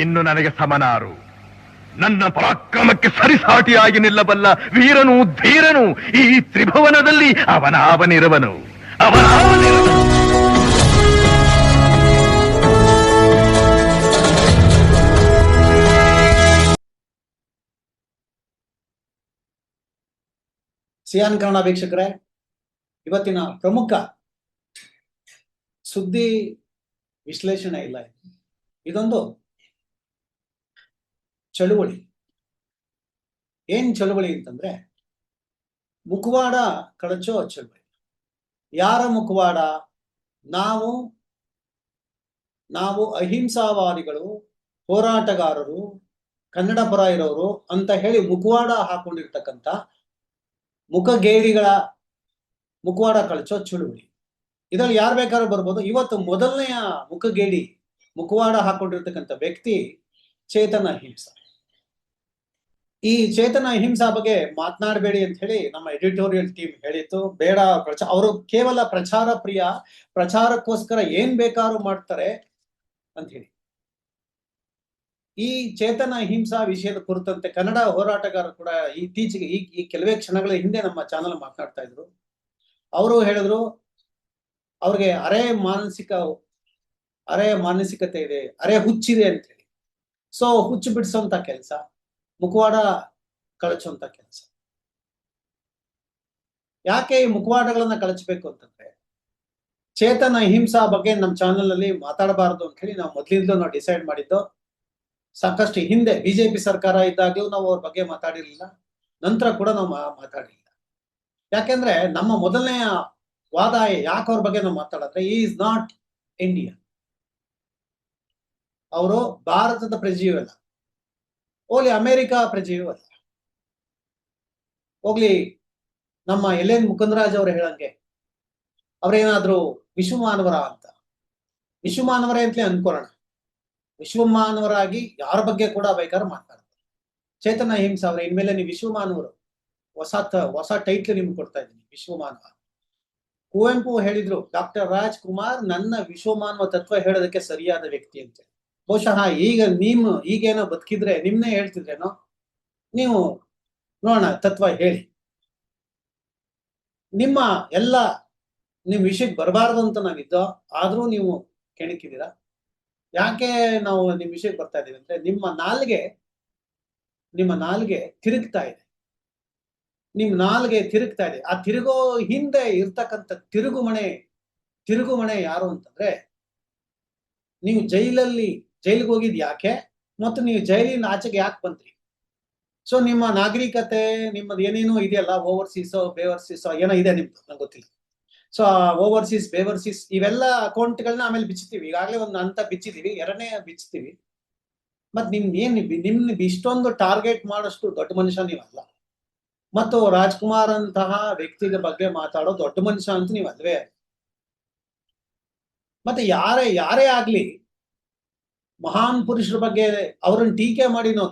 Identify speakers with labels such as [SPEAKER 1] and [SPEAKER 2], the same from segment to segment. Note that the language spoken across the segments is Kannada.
[SPEAKER 1] ಇನ್ನು ನನಗೆ ಸಮನಾರು. ನನ್ನ ಪರಾಕ್ರಮಕ್ಕೆ ಸರಿಸಾಟಿಯಾಗಿ ನಿಲ್ಲಬಲ್ಲ ವೀರನು ಧೀರನು ಈ ತ್ರಿಭುವನದಲ್ಲಿ ಅವನಾವನಿರುವನು.
[SPEAKER 2] ಸಿಯಾನ್ ಕನ್ನಡ ವೀಕ್ಷಕರೇ, ಇವತ್ತಿನ ಪ್ರಮುಖ ಸುದ್ದಿ ವಿಶ್ಲೇಷಣೆ ಇಲ್ಲ. ಇದೊಂದು ಚಳುವಳಿ. ಏನ್ ಚಳುವಳಿ ಅಂತಂದ್ರೆ ಮುಖವಾಡ ಕಳಚೋ ಚಳುವಳಿ. ಯಾರ ಮುಖವಾಡ? ನಾವು ಅಹಿಂಸಾವಾದಿಗಳು, ಹೋರಾಟಗಾರರು, ಕನ್ನಡ ಪರ ಇರೋರು ಅಂತ ಹೇಳಿ ಮುಖವಾಡ ಹಾಕೊಂಡಿರ್ತಕ್ಕಂಥ ಮುಖಗೇಡಿಗಳ ಮುಖವಾಡ ಕಳಚೋ ಚಳುವಳಿ. ಇದ್ರಲ್ಲಿ ಯಾರು ಬೇಕಾದ್ರೂ ಬರ್ಬೋದು. ಇವತ್ತು ಮೊದಲನೆಯ ಮುಖಗೇಡಿ, ಮುಖವಾಡ ಹಾಕೊಂಡಿರ್ತಕ್ಕಂಥ ವ್ಯಕ್ತಿ ಚೇತನ ಅಹಿಂಸಾ. ಈ ಚೇತನ ಅಹಿಂಸಾ ಬಗ್ಗೆ ಮಾತನಾಡಬೇಡಿ ಅಂತ ಹೇಳಿ ನಮ್ಮ ಎಡಿಟೋರಿಯಲ್ ಟೀಮ್ ಹೇಳಿತ್ತು. ಬೇಡ, ಅವರು ಕೇವಲ ಪ್ರಚಾರ ಪ್ರಿಯ, ಪ್ರಚಾರಕ್ಕೋಸ್ಕರ ಏನ್ ಬೇಕಾದ್ರೂ ಮಾಡ್ತಾರೆ ಅಂತ ಹೇಳಿ. ಈ ಚೇತನ ಅಹಿಂಸಾ ವಿಷಯದ ಕುರಿತಂತೆ ಕನ್ನಡ ಹೋರಾಟಗಾರರು ಕೂಡ ಇತ್ತೀಚೆಗೆ ಈ ಕೆಲವೇ ಕ್ಷಣಗಳ ಹಿಂದೆ ನಮ್ಮ ಚಾನಲ್ ಮಾತನಾಡ್ತಾ ಇದ್ರು. ಅವರು ಹೇಳಿದ್ರು ಅವ್ರಿಗೆ ಅರೆ ಮಾನಸಿಕತೆ ಇದೆ, ಅರೆ ಹುಚ್ಚಿದೆ ಅಂತ ಹೇಳಿ. ಸೊ ಹುಚ್ಚು ಬಿಡಿಸೋಂತ ಕೆಲಸ, ಮುಖವಾಡ ಕಳಚುವಂತ ಕೆಲಸ. ಯಾಕೆ ಈ ಮುಖವಾಡಗಳನ್ನ ಕಳಚಬೇಕು ಅಂತಂದ್ರೆ, ಚೇತನ ಅಹಿಂಸಾ ಬಗ್ಗೆ ನಮ್ಮ ಚಾನೆಲ್ ಅಲ್ಲಿ ಮಾತಾಡಬಾರದು ಅಂತ ಹೇಳಿ ನಾವು ಮೊದಲಿಂದಲೂ ನಾವು ಡಿಸೈಡ್ ಮಾಡಿದ್ದು. ಸಾಕಷ್ಟು ಹಿಂದೆ ಬಿಜೆಪಿ ಸರ್ಕಾರ ಇದ್ದಾಗಲೂ ನಾವು ಅವ್ರ ಬಗ್ಗೆ ಮಾತಾಡಿರ್ಲಿಲ್ಲ, ನಂತರ ಕೂಡ ನಾವು ಮಾತಾಡಿಲ್ಲ. ಯಾಕೆಂದ್ರೆ ನಮ್ಮ ಮೊದಲನೆಯ ವಾದ ಯಾಕೆ ಅವ್ರ ಬಗ್ಗೆ ನಾವು ಮಾತಾಡಿದ್ರೆ, ಈಸ್ ನಾಟ್ ಇಂಡಿಯನ್. ಅವರು ಭಾರತದ ಪ್ರಜೆಯೂ ಅಲ್ಲ, ಹೋಗ್ಲಿ ಅಮೆರಿಕ ಪ್ರಜೆಯೂ ಅಲ್ಲ. ಹೋಗ್ಲಿ ನಮ್ಮ ಎಲ್.ಎನ್. ಮುಕುಂದರಾಜ್ ಅವರು ಹೇಳಂಗೆ ಅವ್ರೇನಾದ್ರು ವಿಶ್ವಮಾನವರ ಅಂತ, ವಿಶ್ವಮಾನವರೇ ಅಂತಲೇ ಅನ್ಕೊಳ್ಳೋಣ. ವಿಶ್ವಮಾನವರಾಗಿ ಯಾರ ಬಗ್ಗೆ ಕೂಡ ಬೇಕಾದ್ರೂ ಮಾತಾಡ್ತಾರೆ. ಚೇತನ ಅಹಿಂಸಾ ಅವ್ರೆ, ಇನ್ಮೇಲೆ ನೀವು ವಿಶ್ವಮಾನವರು, ಹೊಸ ಟೈಟ್ಲ್ ನಿಮ್ಗೆ ಕೊಡ್ತಾ ಇದ್ದೀನಿ, ವಿಶ್ವಮಾನವ. ಕುವೆಂಪು ಹೇಳಿದ್ರು, ಡಾಕ್ಟರ್ ರಾಜ್ಕುಮಾರ್ ನನ್ನ ವಿಶ್ವಮಾನವ ತತ್ವ ಹೇಳೋದಕ್ಕೆ ಸರಿಯಾದ ವ್ಯಕ್ತಿ ಅಂತ. ಬಹುಶಃ ಈಗೇನೋ ಬದುಕಿದ್ರೆ ನಿಮ್ನೆ ಹೇಳ್ತಿದ್ರೇನೋ. ನೀವು ನೋಡೋಣ, ತತ್ವ ಹೇಳಿ. ನಿಮ್ಮ ವಿಷಯಕ್ಕೆ ಬರಬಾರ್ದು ಅಂತ ನಾವಿದ್ದೋ, ಆದ್ರೂ ನೀವು ಕೆಣಕಿದ್ದೀರಾ. ಯಾಕೆ ನಾವು ನಿಮ್ ವಿಷಯಕ್ಕೆ ಬರ್ತಾ ಇದೀವಿ ಅಂದ್ರೆ, ನಿಮ್ಮ ನಾಲ್ಗೆ ತಿರುಗ್ತಾ ಇದೆ. ನಿಮ್ ನಾಲ್ಗೆ ತಿರುಗ್ತಾ ಇದೆ. ಆ ತಿರುಗೋ ಹಿಂದೆ ಇರ್ತಕ್ಕಂಥ ತಿರುಗುಮಣೆ ಯಾರು ಅಂತಂದ್ರೆ, ನೀವು ಜೈಲಿಗೆ ಹೋಗಿದ್ ಯಾಕೆ, ಮತ್ತು ನೀವು ಜೈಲಿನ ಆಚೆಗೆ ಯಾಕೆ ಬಂದ್ರಿ? ಸೊ ನಿಮ್ಮ ನಾಗರಿಕತೆ, ನಿಮ್ಮದು ಏನೇನೋ ಇದೆಯಲ್ಲ, ಓವರ್ಸೀಸೋ ಬೇವರ್ಸೀಸೋ ಏನೋ ಇದೆ ನಿಮ್ದು, ನಂಗೆ ಗೊತ್ತಿಲ್ಲ. ಸೊ ಓವರ್ಸೀಸ್ ಬೇವರ್ಸೀಸ್ ಇವೆಲ್ಲ ಅಕೌಂಟ್ಗಳನ್ನ ಆಮೇಲೆ ಬಿಚ್ಚುತ್ತೀವಿ. ಈಗಾಗಲೇ ಒಂದು ಹಂತ ಬಿಚ್ಚಿದೀವಿ, ಎರಡನೇ ಬಿಚ್ಚುತ್ತೀವಿ. ಮತ್ ನಿಮ್ನ ಇಷ್ಟೊಂದು ಟಾರ್ಗೆಟ್ ಮಾಡಷ್ಟು ದೊಡ್ಡ ಮನುಷ್ಯ ನೀವಲ್ಲ. ಮತ್ತು ರಾಜ್ಕುಮಾರ್ ಅಂತಹ ವ್ಯಕ್ತಿಗಳ ಬಗ್ಗೆ ಮಾತಾಡೋ ದೊಡ್ಡ ಮನುಷ್ಯ ಅಂತ ನೀವು ಅಲ್ವೇ. ಮತ್ತೆ ಯಾರೇ ಆಗ್ಲಿ, ಮಹಾನ್ ಪುರುಷರ ಬಗ್ಗೆ ಅವ್ರನ್ನ ಟೀಕೆ ಮಾಡಿ ನಾವು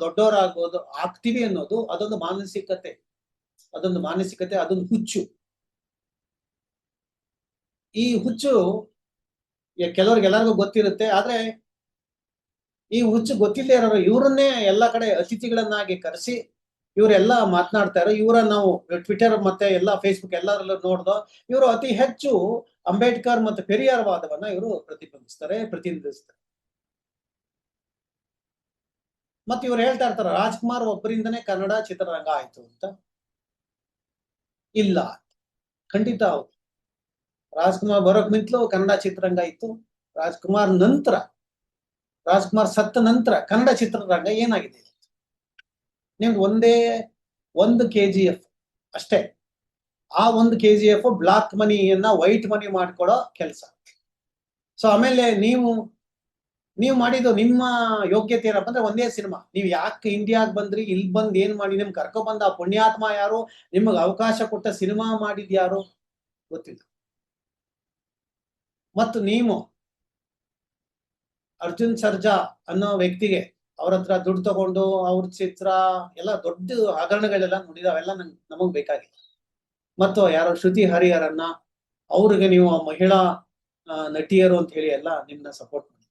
[SPEAKER 2] ಆಗ್ತೀವಿ ಅನ್ನೋದು ಅದೊಂದು ಮಾನಸಿಕತೆ, ಅದೊಂದು ಹುಚ್ಚು. ಈ ಹುಚ್ಚು ಎಲ್ಲರಿಗೂ ಗೊತ್ತಿರುತ್ತೆ. ಆದ್ರೆ ಈ ಹುಚ್ಚು ಗೊತ್ತಿಲ್ಲದೆ ಇರೋರು ಇವ್ರನ್ನೇ ಎಲ್ಲ ಕಡೆ ಅತಿಥಿಗಳನ್ನಾಗಿ ಕರೆಸಿ ಇವರೆಲ್ಲ ಮಾತನಾಡ್ತಾ ಇರೋ ಇವರ ನಾವು ಟ್ವಿಟರ್ ಮತ್ತೆ ಎಲ್ಲ ಫೇಸ್ಬುಕ್ ಎಲ್ಲರಲ್ಲೂ ನೋಡ್ದೋ, ಇವರು ಅತಿ ಹೆಚ್ಚು ಅಂಬೇಡ್ಕರ್ ಮತ್ತು ಪೆರಿಯಾರ್ ವಾದವನ್ನ ಇವರು ಪ್ರತಿನಿಧಿಸ್ತಾರೆ. ಮತ್ತೆ ಇವ್ರು ಹೇಳ್ತಾ ಇರ್ತಾರೆ, ರಾಜ್ಕುಮಾರ್ ಒಬ್ಬರಿಂದನೇ ಕನ್ನಡ ಚಿತ್ರರಂಗ ಆಯ್ತು ಅಂತ. ಇಲ್ಲ, ಖಂಡಿತ ಹೌದು. ರಾಜ್ಕುಮಾರ್ ಬರೋಕ್ ನಿಂತಲೂ ಕನ್ನಡ ಚಿತ್ರರಂಗ ಇತ್ತು. ರಾಜ್ಕುಮಾರ್ ಸತ್ತ ನಂತರ ಕನ್ನಡ ಚಿತ್ರರಂಗ ಏನಾಗಿದೆ? ನಿಮ್ಗೆ ಒಂದು KGF ಅಷ್ಟೇ. ಆ ಒಂದು KGF ಬ್ಲಾಕ್ ಮನಿಯನ್ನ ವೈಟ್ ಮನಿ ಮಾಡ್ಕೊಡೋ ಕೆಲಸ. ಸೊ ಆಮೇಲೆ ನೀವು ಮಾಡಿದ್ದು ನಿಮ್ಮ ಯೋಗ್ಯತೆ ಏನಪ್ಪ ಅಂದ್ರೆ ಒಂದೇ ಸಿನಿಮಾ. ನೀವು ಯಾಕೆ ಇಂಡಿಯಾಗ್ ಬಂದ್ರಿ, ಇಲ್ಲಿ ಬಂದ್ ಏನ್ ಮಾಡಿ, ನಿಮ್ಗೆ ಕರ್ಕೊ ಬಂದ ಆ ಪುಣ್ಯಾತ್ಮ ಯಾರು, ನಿಮ್ಗೆ ಅವಕಾಶ ಕೊಟ್ಟ ಸಿನಿಮಾ ಮಾಡಿದ್ಯಾರು ಗೊತ್ತಿಲ್ಲ. ಮತ್ತು ನೀವು ಅರ್ಜುನ್ ಸರ್ಜಾ ಅನ್ನೋ ವ್ಯಕ್ತಿಗೆ ಅವ್ರ ಹತ್ರ ದುಡ್ಡು ತಗೊಂಡು ಅವ್ರ ಚಿತ್ರ ಎಲ್ಲ ದೊಡ್ಡ ಹಗರಣಗಳೆಲ್ಲ ನೋಡಿದಾವೆಲ್ಲ ನಮಗ್ ಬೇಕಾಗಿಲ್ಲ. ಮತ್ತು ಯಾರೋ ಶ್ರುತಿ ಹರಿಹರನ್ನ, ಅವ್ರಿಗೆ ನೀವು ಮಹಿಳಾ ನಟಿಯರು ಅಂತ ಹೇಳಿ ಎಲ್ಲ ನಿಮ್ನ ಸಪೋರ್ಟ್ ಮಾಡಿ.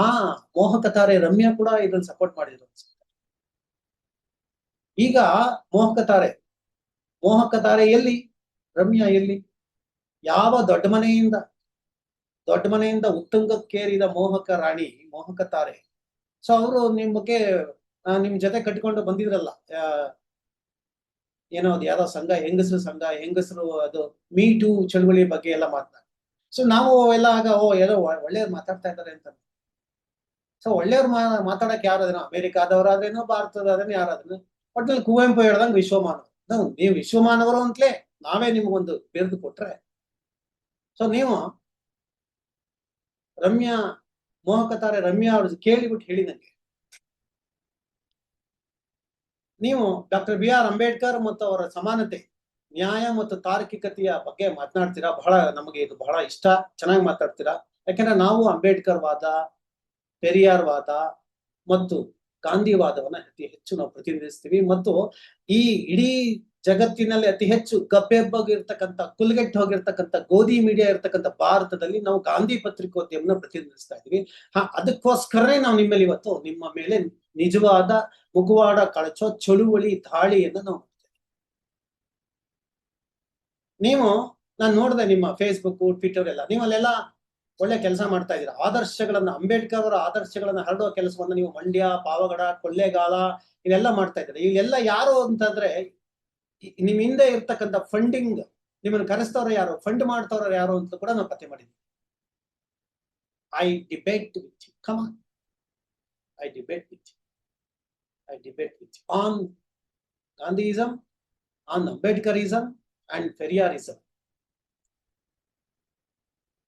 [SPEAKER 2] ಹಾ, ಮೋಹಕ ತಾರೆ ರಮ್ಯಾ ಕೂಡ ಇದನ್ನ ಸಪೋರ್ಟ್ ಮಾಡಿದ್ರು ಅನ್ಸುತ್ತೆ. ಈಗ ಮೋಹಕ ತಾರೆ ಎಲ್ಲಿ, ರಮ್ಯಾ ಎಲ್ಲಿ? ಯಾವ ದೊಡ್ಡ ಮನೆಯಿಂದ ಉತ್ತುಂಗಕ್ಕೇರಿದ ಮೋಹಕ ರಾಣಿ, ಮೋಹಕ ತಾರೆ. ಸೊ ಅವರು ನಿಮ್ ಬಗ್ಗೆ ನಿಮ್ ಜೊತೆ ಕಟ್ಕೊಂಡು ಬಂದಿದ್ರಲ್ಲ, ಏನೋ ಅದು ಯಾವ್ದೋ ಸಂಘ, ಹೆಂಗಸರು ಅದು ಮೀ ಟೂ ಚಳವಳಿ ಬಗ್ಗೆ ಎಲ್ಲ ಮಾತನಾಡಿ. ಸೊ ನಾವು ಎಲ್ಲ ಆಗ ಏನೋ ಒಳ್ಳೆಯವ್ರು ಮಾತಾಡ್ತಾ ಇದ್ದಾರೆ ಅಂತ. ಸೊ ಒಳ್ಳೆಯವ್ರು ಮಾತಾಡಕ್ ಯಾರಾದ್ರೂ ಅಮೆರಿಕಾದವರಾದ್ರೇನೋ ಭಾರತದಾದ್ರೇನೋ ಯಾರಾದ್ರೂ, ಒಟ್ಟಲ್ಲಿ ಕುವೆಂಪು ಹೇಳ್ದಂಗೆ ವಿಶ್ವಮಾನವ. ನೀವು ವಿಶ್ವಮಾನವರು ಅಂತಲೇ ನಾವೇ ನಿಮ್ಗೊಂದು ಬಿರುದು ಕೊಟ್ರೆ, ಸೊ ನೀವು ಮೋಹಕ ತಾರೆ ರಮ್ಯಾ ಅವ್ರ ಕೇಳಿಬಿಟ್ಟು ಹೇಳಿ ನಂಗೆ, ನೀವು ಡಾಕ್ಟರ್ BR ಅಂಬೇಡ್ಕರ್ ಮತ್ತು ಅವರ ಸಮಾನತೆ, ನ್ಯಾಯ ಮತ್ತು ತಾರ್ಕಿಕತೆಯ ಬಗ್ಗೆ ಮಾತನಾಡ್ತೀರಾ. ನಮಗೆ ಇದು ಬಹಳ ಇಷ್ಟ, ಚೆನ್ನಾಗಿ ಮಾತಾಡ್ತೀರಾ. ಯಾಕಂದ್ರೆ ನಾವು ಅಂಬೇಡ್ಕರ್ ವಾದ, ಪೆರಿಯಾರ್ ವಾದ ಮತ್ತು ಗಾಂಧಿ ವಾದವನ್ನ ಅತಿ ಹೆಚ್ಚು ನಾವು ಪ್ರತಿನಿಧಿಸ್ತೀವಿ. ಮತ್ತು ಈ ಇಡೀ ಜಗತ್ತಿನಲ್ಲಿ ಅತಿ ಹೆಚ್ಚು ಗಬ್ಬೆಬ್ಬಾಗಿರ್ತಕ್ಕಂಥ, ಕುಲ್ಗೆಟ್ಟು ಹೋಗಿರ್ತಕ್ಕಂಥ ಗೋಧಿ ಮೀಡಿಯಾ ಇರ್ತಕ್ಕಂಥ ಭಾರತದಲ್ಲಿ ನಾವು ಗಾಂಧಿ ಪತ್ರಿಕೋದ್ಯಮನ ಪ್ರತಿನಿಧಿಸ್ತಾ ಇದೀವಿ. ಅದಕ್ಕೋಸ್ಕರನೇ ನಾವು ನಿಮ್ಮಲ್ಲಿ ಇವತ್ತು ನಿಮ್ಮ ಮೇಲೆ ನಿಜವಾದ ಮುಖವಾಡ ಕಳಚೋ ಚಳುವಳಿ ದಾಳಿಯನ್ನು ನಾವು ನೀವು ನಾನು ನೋಡಿದೆ ನಿಮ್ಮ ಫೇಸ್ಬುಕ್, ಟ್ವಿಟರ್ ಎಲ್ಲ, ನೀವಲ್ಲೆಲ್ಲ ಒಳ್ಳೆ ಕೆಲಸ ಮಾಡ್ತಾ ಇದ್ದೀರಾ. ಅಂಬೇಡ್ಕರ್ ಅವರ ಆದರ್ಶಗಳನ್ನ ಹರಡುವ ಕೆಲಸವನ್ನ ನೀವು ಮಂಡ್ಯ, ಪಾವಗಡ, ಕೊಳ್ಳೇಗಾಲ ಇವೆಲ್ಲ ಮಾಡ್ತಾ ಇದ್ದೀರಾ. ಇವೆಲ್ಲ ಯಾರು ಅಂತಂದ್ರೆ ನಿಮ್ ಹಿಂದೆ ಇರ್ತಕ್ಕಂಥ ಫಂಡಿಂಗ್, ನಿಮ್ಮನ್ನು ಕರೆಸ್ತವ್ರ ಯಾರು, ಫಂಡ್ ಮಾಡ್ತವ್ರ ಯಾರು ಅಂತ ಕೂಡ ನಾವು ಪತ್ತೆ ಮಾಡಿದ್ವಿ. I debate with you, come on, I debate with you on ಗಾಂಧಿಯಿಸಂ, ಆನ್ ಅಂಬೇಡ್ಕರಿಸಂ ಅಂಡ್ ಪೆರಿಯಾರಿಸಂ.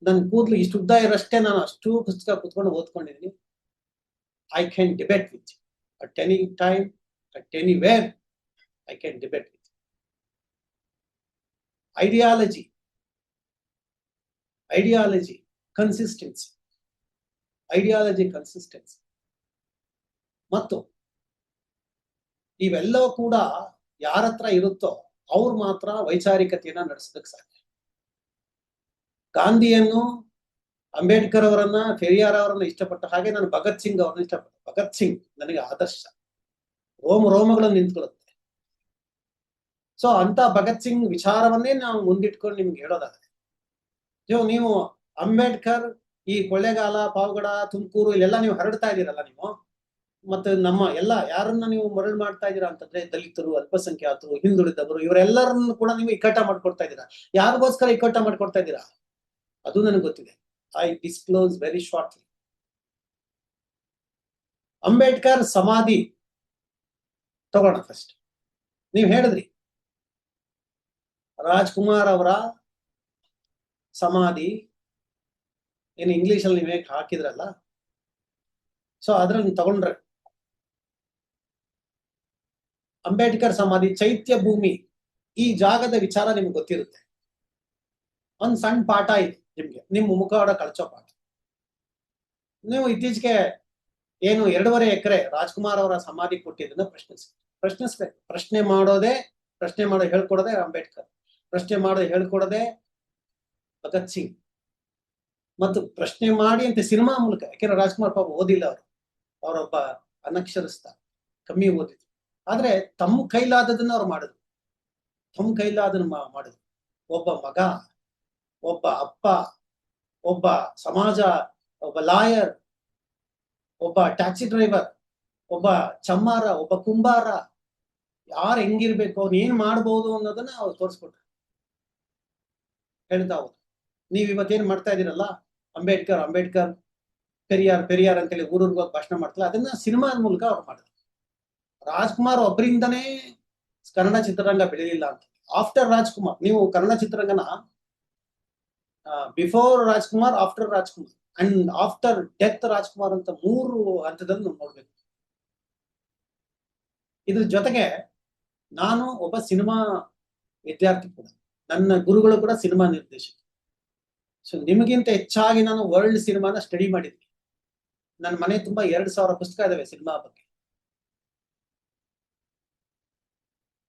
[SPEAKER 2] ನನ್ ಕೂದಲು ಇಷ್ಟು ಉದ್ದ ಇರಷ್ಟೇ ನಾನು ಅಷ್ಟು ಪುಸ್ತಕ ಕುತ್ಕೊಂಡು ಓದ್ಕೊಂಡಿದ್ದೀನಿ. I can debate with you at any time, at anywhere. I can debate with you. Ideology consistency ಮತ್ತು ಇವೆಲ್ಲವೂ ಕೂಡ ಯಾರ ಹತ್ರ ಇರುತ್ತೋ ಅವ್ರು ಮಾತ್ರ ವೈಚಾರಿಕತೆಯನ್ನ ನಡೆಸೋದಕ್ಕೆ ಸಾಧ್ಯ. ಗಾಂಧಿಯನ್ನು, ಅಂಬೇಡ್ಕರ್ ಅವರನ್ನ, ಪೆರಿಯಾರ್ ಅವರನ್ನ ಇಷ್ಟಪಟ್ಟ ಹಾಗೆ ನಾನು ಭಗತ್ ಸಿಂಗ್ ಅವ್ರನ್ನ ಇಷ್ಟಪಟ್ಟೆ. ಭಗತ್ ಸಿಂಗ್ ನನಗೆ ಆದರ್ಶ, ರೋಮಗಳನ್ನು ನಿಂತ್ಕೊಳ್ಳುತ್ತೆ. ಸೊ ಅಂತ ಭಗತ್ ಸಿಂಗ್ ವಿಚಾರವನ್ನೇ ನಾವು ಮುಂದಿಟ್ಕೊಂಡು ನಿಮ್ಗೆ ಹೇಳೋದಾದ್ರೆ, ನೀವು ಅಂಬೇಡ್ಕರ್ ಈ ಕೊಳ್ಳೇಗಾಲ, ಪಾವಗಡ, ತುಮಕೂರು ಇಲ್ಲೆಲ್ಲ ನೀವು ಹರಡ್ತಾ ಇದ್ದೀರಲ್ಲ ನೀವು, ಮತ್ತೆ ನಮ್ಮ ಎಲ್ಲ ಯಾರನ್ನ ನೀವು ಮರಳು ಮಾಡ್ತಾ ಇದ್ದೀರಾ ಅಂತಂದ್ರೆ ದಲಿತರು, ಅಲ್ಪಸಂಖ್ಯಾತರು, ಹಿಂದುಳಿದವರು, ಇವರೆಲ್ಲರನ್ನು ಕೂಡ ನೀವು ಇಕ್ಕಟ್ಟ ಮಾಡ್ಕೊಡ್ತಾ ಇದ್ದೀರಾ. ಯಾರಿಗೋಸ್ಕರ ಇಕ್ಕಟ್ಟ ಮಾಡ್ಕೊಡ್ತಾ ಇದ್ದೀರಾ ಅದು ನನಗೆ ಗೊತ್ತಿದೆ. I disclose very shortly. Ambedkar ಸಮಾಧಿ ತಗೋಣ ಫಸ್ಟ್. ನೀವು ಹೇಳಿದ್ರಿ ರಾಜ್ಕುಮಾರ್ ಅವರ ಸಮಾಧಿ ಏನು ಇಂಗ್ಲಿಷ್ ಅಲ್ಲಿ ನೀವೇ ಹಾಕಿದ್ರಲ್ಲ, ಸೊ ಅದ್ರಲ್ಲಿ ತಗೊಂಡ್ರೆ ಅಂಬೇಡ್ಕರ್ ಸಮಾಧಿ ಚೈತ್ಯ ಭೂಮಿ, ಈ ಜಾಗದ ವಿಚಾರ ನಿಮ್ಗೆ ಗೊತ್ತಿರುತ್ತೆ. ಒಂದ್ ಸಣ್ಣ ಪಾಠ ಇದೆ ನಿಮ್ಗೆ, ನಿಮ್ಮ ಮುಖವಾಡ ಕಳಚೋ ಪಾಠ. ನೀವು ಇತ್ತೀಚೆಗೆ ಏನು 2.5 ಎಕರೆ ರಾಜ್ಕುಮಾರ್ ಅವರ ಸಮಾಧಿ ಕೊಟ್ಟಿದ್ದನ್ನ ಪ್ರಶ್ನಿಸ್ಬೇಕು. ಪ್ರಶ್ನೆ ಮಾಡೋ ಹೇಳ್ಕೊಡದೆ ಅಂಬೇಡ್ಕರ್, ಪ್ರಶ್ನೆ ಮಾಡೋ ಹೇಳ್ಕೊಡದೆ ಭಗತ್ ಸಿಂಗ್, ಮತ್ತು ಪ್ರಶ್ನೆ ಮಾಡಿ ಅಂತ ಸಿನಿಮಾ ಮೂಲಕ. ಯಾಕೆಂದ್ರೆ ರಾಜ್ಕುಮಾರ್ ಪಾಪ ಓದಿಲ್ಲ, ಅವರೊಬ್ಬ ಅನಕ್ಷರಸ್ಥ, ಕಮ್ಮಿ ಓದಿದ್ರು. ಆದ್ರೆ ತಮ್ಮ ಕೈಲಾದದನ್ನ ಅವ್ರು ಮಾಡಿದ್ರು. ಒಬ್ಬ ಮಗ, ಒಬ್ಬ ಅಪ್ಪ, ಒಬ್ಬ ಸಮಾಜ, ಒಬ್ಬ ಲಾಯರ್, ಒಬ್ಬ ಟ್ಯಾಕ್ಸಿ ಡ್ರೈವರ್, ಒಬ್ಬ ಚಮ್ಮಾರ, ಒಬ್ಬ ಕುಂಬಾರ, ಯಾರು ಹೆಂಗಿರ್ಬೇಕು, ಅವ್ನು ಏನ್ ಮಾಡ್ಬೋದು ಅನ್ನೋದನ್ನ ಅವ್ರು ತೋರಿಸ್ಕೊಟ್ರು, ಹೇಳ್ತಾ ಹೋದ್ರು. ನೀವ್ ಇವತ್ತೇನ್ ಮಾಡ್ತಾ ಇದೀರಲ್ಲ, ಅಂಬೇಡ್ಕರ್ ಪೆರಿಯಾರ್ ಅಂತೇಳಿ ಊರೂರ್ಗೆ ಹೋಗಿ ಭಾಷಣ ಮಾಡ್ತಲ್ಲ, ಅದನ್ನ ಸಿನಿಮಾದ ಮೂಲಕ ಅವ್ರು ಮಾಡಿದ್ರು. ರಾಜ್ಕುಮಾರ್ ಒಬ್ಬರಿಂದನೇ ಕನ್ನಡ ಚಿತ್ರರಂಗ ಬೆಳೆಯಲಿಲ್ಲ ಅಂತ. ಆಫ್ಟರ್ ರಾಜ್ಕುಮಾರ್, ನೀವು ಕನ್ನಡ ಚಿತ್ರರಂಗನ before Rajkumar, after Rajkumar and after death Rajkumar ಅಂತ 3 ಹಂತದಲ್ಲಿ ನಾವು ನೋಡ್ಬೇಕು. ಇದ್ರ ಜೊತೆಗೆ ನಾನು ಒಬ್ಬ ಸಿನಿಮಾ ವಿದ್ಯಾರ್ಥಿ ಕೂಡ, ನನ್ನ ಗುರುಗಳು ಕೂಡ ಸಿನಿಮಾ ನಿರ್ದೇಶಕ. ಸೊ ನಿಮಗಿಂತ ಹೆಚ್ಚಾಗಿ ನಾನು ವರ್ಲ್ಡ್ ಸಿನಿಮಾನ ಸ್ಟಡಿ ಮಾಡಿದ್ವಿ. ನನ್ನ ಮನೆ ತುಂಬಾ 2,000 ಪುಸ್ತಕ ಇದಾವೆ ಸಿನಿಮಾ ಬಗ್ಗೆ.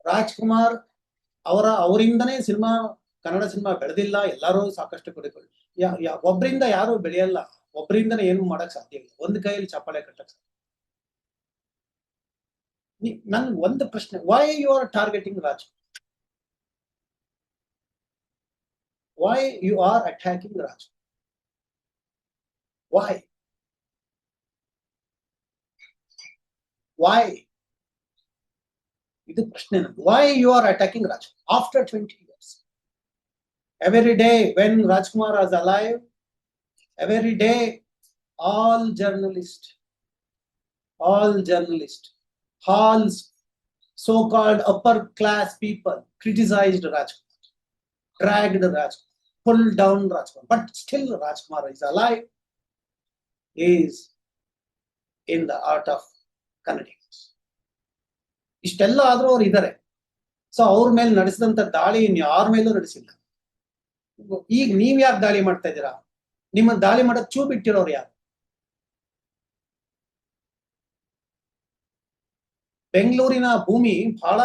[SPEAKER 2] ರಾಜ್ಕುಮಾರ್ ಅವರಿಂದನೇ ಕನ್ನಡ ಸಿನಿಮಾ ಬೆಳೆದಿಲ್ಲ. ಎಲ್ಲರೂ ಸಾಕಷ್ಟು ಕೊಡುಗಳು, ಒಬ್ಬರಿಂದ ಯಾರು ಬೆಳೆಯಲ್ಲ. ಒಬ್ಬರಿಂದನೇ ಏನು ಮಾಡಕ್ ಸಾಧ್ಯ ಇಲ್ಲ, ಒಂದು ಕೈಯಲ್ಲಿ ಚಪ್ಪಾಳೆ ಕಟ್ಟಕ್ ಸಾಧ್ಯ. ನನ್ ಒಂದು ಪ್ರಶ್ನೆ, why you are targeting Raj, why you are attacking Raj, why why ಇದು ಪ್ರಶ್ನೆ ನಂದು. Why you are attacking Raj after 20 years? Every day when Rajkumar was alive, every day all journalists, all so-called upper class people criticized Rajkumar, dragged Rajkumar, pulled down Rajkumar, but still Rajkumar is alive, is in the art of Kannadiga. ಇಷ್ಟೆಲ್ಲ ಆದ್ರೂ ಅವ್ರು ಇದ್ದಾರೆ. ಸೊ ಅವ್ರ ಮೇಲೆ ನಡೆಸಿದಂತ ದಾಳಿ ಯಾರ ಮೇಲೂ ನಡೆಸಿಲ್ಲ. ಈಗ ನೀವ್ ಯಾಕೆ ದಾಳಿ ಮಾಡ್ತಾ ಇದ್ದೀರಾ? ನಿಮ್ಮ ದಾಳಿ ಮಾಡೋದ್ ಚೂ ಬಿಟ್ಟಿರೋರು ಯಾರು? ಬೆಂಗಳೂರಿನ ಭೂಮಿ ಬಹಳ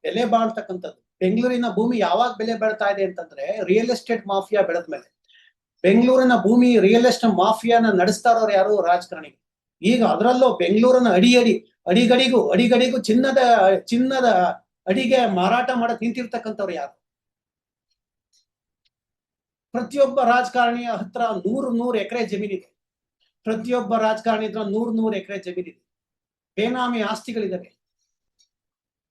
[SPEAKER 2] ಬೆಲೆ ಬಾಳ್ತಕ್ಕಂಥದ್ದು. ಬೆಂಗಳೂರಿನ ಭೂಮಿ ಯಾವಾಗ ಬೆಲೆ ಬಾಳ್ತಾ ಇದೆ ಅಂತಂದ್ರೆ ರಿಯಲ್ ಎಸ್ಟೇಟ್ ಮಾಫಿಯಾ ಬೆಳೆದ್ಮೇಲೆ. ಬೆಂಗಳೂರಿನ ಭೂಮಿ ರಿಯಲ್ ಎಸ್ಟೇಟ್ ಮಾಫಿಯಾನ ನಡೆಸ್ತಾ ಇರೋರು ಯಾರು? ರಾಜಕಾರಣಿಗಳು. ಈಗ ಅದರಲ್ಲೂ ಬೆಂಗಳೂರನ್ನ ಅಡಿಗಡಿಗೂ ಚಿನ್ನದ ಅಡಿಗೆ ಮಾರಾಟ ಮಾಡಕ್ ನಿಂತಿರ್ತಕ್ಕಂಥವ್ರು ಯಾರು? ಪ್ರತಿಯೊಬ್ಬ ರಾಜಕಾರಣಿಯ ಹತ್ರ 100 ಎಕರೆ ಜಮೀನಿದೆ. ಪ್ರತಿಯೊಬ್ಬ ರಾಜಕಾರಣಿ ಹತ್ರ 100 ಎಕರೆ ಜಮೀನಿದೆ. ಬೇನಾಮಿ ಆಸ್ತಿಗಳಿದಾವೆ.